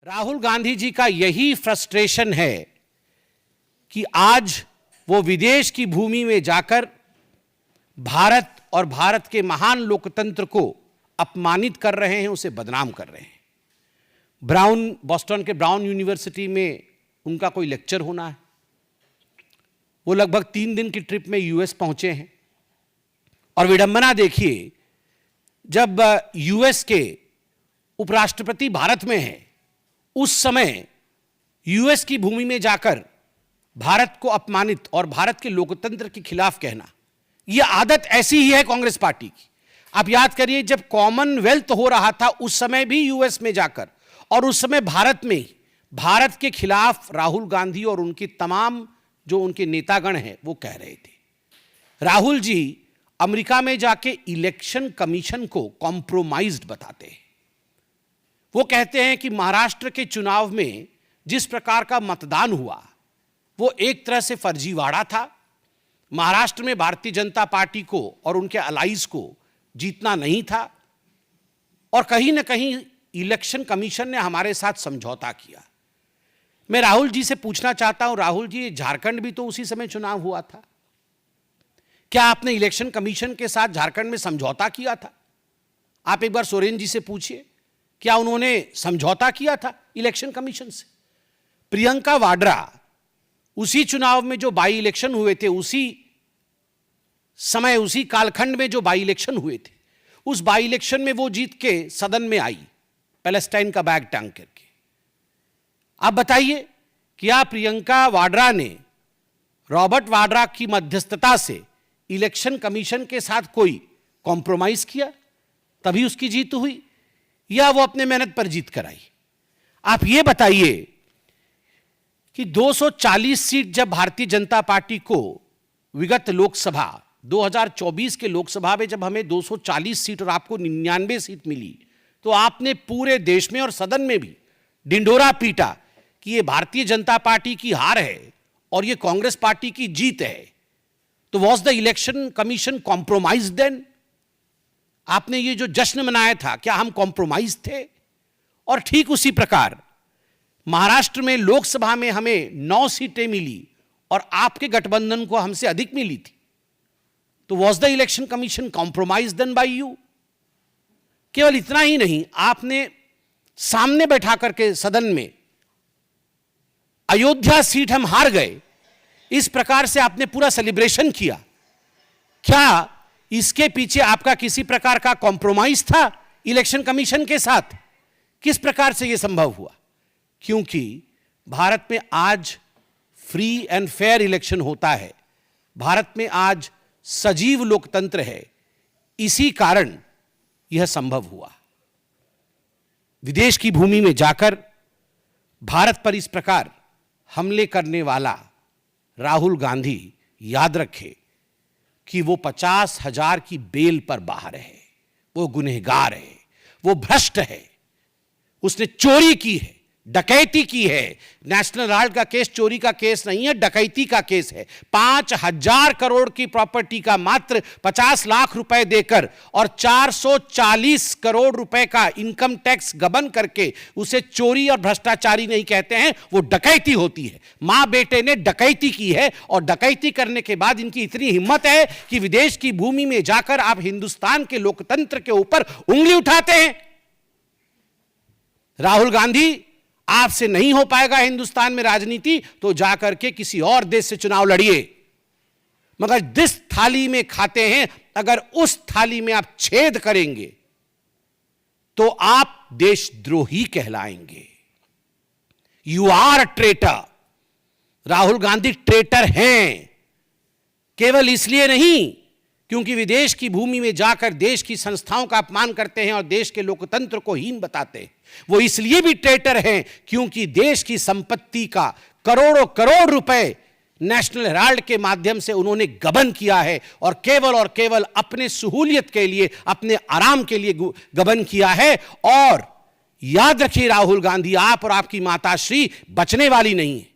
राहुल गांधी जी का यही फ्रस्ट्रेशन है कि आज वो विदेश की भूमि में जाकर भारत और भारत के महान लोकतंत्र को अपमानित कर रहे हैं, उसे बदनाम कर रहे हैं। बॉस्टन के ब्राउन यूनिवर्सिटी में उनका कोई लेक्चर होना है। वो लगभग 3 दिन की ट्रिप में यूएस पहुंचे हैं और विडंबना देखिए, जब यूएस के उपराष्ट्रपति भारत में है, उस समय यूएस की भूमि में जाकर भारत को अपमानित और भारत के लोकतंत्र के खिलाफ कहना, यह आदत ऐसी ही है कांग्रेस पार्टी की। आप याद करिए, जब कॉमनवेल्थ हो रहा था उस समय भी यूएस में जाकर, और उस समय भारत में ही भारत के खिलाफ राहुल गांधी और उनके तमाम जो उनके नेतागण हैं वो कह रहे थे। राहुल जी अमेरिका में जाके इलेक्शन कमीशन को कॉम्प्रोमाइज्ड बताते हैं। वो कहते हैं कि महाराष्ट्र के चुनाव में जिस प्रकार का मतदान हुआ वो एक तरह से फर्जीवाड़ा था। महाराष्ट्र में भारतीय जनता पार्टी को और उनके अलाइज को जीतना नहीं था, और कहीं ना कहीं इलेक्शन कमीशन ने हमारे साथ समझौता किया। मैं राहुल जी से पूछना चाहता हूं, राहुल जी, झारखंड भी तो उसी समय चुनाव हुआ था, क्या आपने इलेक्शन कमीशन के साथ झारखंड में समझौता किया था? आप एक बार सोरेन जी से पूछिए, क्या उन्होंने समझौता किया था इलेक्शन कमीशन से? प्रियंका वाड्रा, उसी चुनाव में जो बाई इलेक्शन हुए थे, उसी समय उसी कालखंड में जो बाई इलेक्शन हुए थे, उस बाई इलेक्शन में वो जीत के सदन में आई पैलेस्टाइन का बैग टांग करके। आप बताइए, क्या प्रियंका वाड्रा ने रॉबर्ट वाड्रा की मध्यस्थता से इलेक्शन कमीशन के साथ कोई कॉम्प्रोमाइज किया तभी उसकी जीत हुई, या वो अपने मेहनत पर जीत कर आई? आप ये बताइए कि 240 सीट जब भारतीय जनता पार्टी को विगत लोकसभा 2024 के लोकसभा में जब हमें 240 सीट और आपको 99 सीट मिली, तो आपने पूरे देश में और सदन में भी ढिंढोरा पीटा कि ये भारतीय जनता पार्टी की हार है और ये कांग्रेस पार्टी की जीत है। तो was the election commission compromise then? आपने ये जो जश्न मनाया था, क्या हम कॉम्प्रोमाइज थे? और ठीक उसी प्रकार महाराष्ट्र में लोकसभा में हमें 9 सीटें मिली और आपके गठबंधन को हमसे अधिक मिली थी। तो was the election commission compromise then by you? केवल इतना ही नहीं, आपने सामने बैठा करके सदन में अयोध्या सीट हम हार गए, इस प्रकार से आपने पूरा सेलिब्रेशन किया। क्या इसके पीछे आपका किसी प्रकार का कॉम्प्रोमाइज था इलेक्शन कमीशन के साथ? किस प्रकार से यह संभव हुआ? क्योंकि भारत में आज फ्री एंड फेयर इलेक्शन होता है, भारत में आज सजीव लोकतंत्र है, इसी कारण यह संभव हुआ। विदेश की भूमि में जाकर भारत पर इस प्रकार हमले करने वाला राहुल गांधी याद रखे कि वो 50,000 की बेल पर बाहर है, वो गुनहगार है, वो भ्रष्ट है, उसने चोरी की है, डकैती की है। नेशनल हेराल्ड का केस चोरी का केस नहीं है, डकैती का केस है। 5,000 करोड़ की प्रॉपर्टी का मात्र 50 लाख रुपए देकर और 440 करोड़ रुपए का इनकम टैक्स गबन करके उसे चोरी और भ्रष्टाचारी नहीं कहते हैं, वो डकैती होती है। मां बेटे ने डकैती की है, और डकैती करने के बाद इनकी इतनी हिम्मत है कि विदेश की भूमि में जाकर आप हिंदुस्तान के लोकतंत्र के ऊपर उंगली उठाते हैं। राहुल गांधी, आपसे नहीं हो पाएगा हिंदुस्तान में राजनीति, तो जाकर के किसी और देश से चुनाव लड़िए, मगर जिस थाली में खाते हैं अगर उस थाली में आप छेद करेंगे तो आप देशद्रोही कहलाएंगे। You are a traitor. Rahul Gandhi traitor हैं, केवल इसलिए नहीं क्योंकि विदेश की भूमि में जाकर देश की संस्थाओं का अपमान करते हैं और देश के लोकतंत्र को हीन बताते हैं। वो इसलिए भी ट्रेटर हैं क्योंकि देश की संपत्ति का करोड़ों करोड़ रुपए नेशनल हेराल्ड के माध्यम से उन्होंने गबन किया है, और केवल अपने सहूलियत के लिए, अपने आराम के लिए गबन किया है। और याद रखिए राहुल गांधी, आप और आपकी माताश्री बचने वाली नहीं है।